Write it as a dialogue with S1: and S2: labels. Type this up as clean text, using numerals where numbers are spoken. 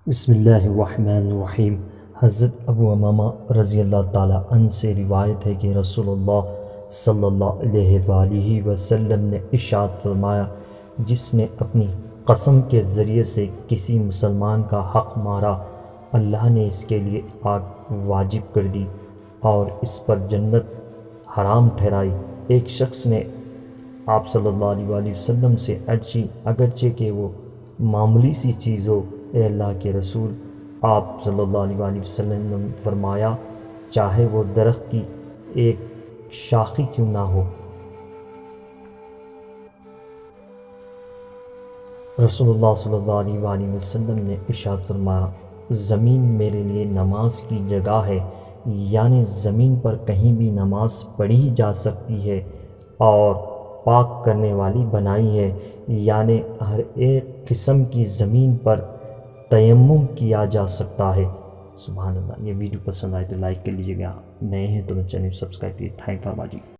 S1: بسم اللہ الرحمن الرحیم۔ حضرت ابو امامہ رضی اللہ تعالیٰ عنہ سے روایت ہے کہ رسول اللہ صلی اللہ علیہ وآلہ وسلم نے ارشاد فرمایا، جس نے اپنی قسم کے ذریعے سے کسی مسلمان کا حق مارا، اللہ نے اس کے لیے آگ واجب کر دی اور اس پر جنت حرام ٹھہرائی۔ ایک شخص نے آپ صلی اللہ علیہ وآلہ وسلم سے عرض کی، اگرچہ کہ وہ معمولی سی چیز ہو، اے اللہ کے رسول۔ آپ صلی اللہ علیہ وآلہ وسلم نے فرمایا، چاہے وہ درخت کی ایک شاخی کیوں نہ ہو۔ رسول اللہ صلی اللہ علیہ وآلہ وسلم نے ارشاد فرمایا، زمین میرے لیے نماز کی جگہ ہے، یعنی زمین پر کہیں بھی نماز پڑھی جا سکتی ہے اور پاک کرنے والی بنائی ہے، یعنی ہر ایک قسم کی زمین پر تیمم کیا جا سکتا ہے۔ سبحان اللہ۔ یہ ویڈیو پسند آئے تو لائک کر لیجیے گا، نئے ہیں تو چینل سبسکرائب کیجیے۔ Thank for watching.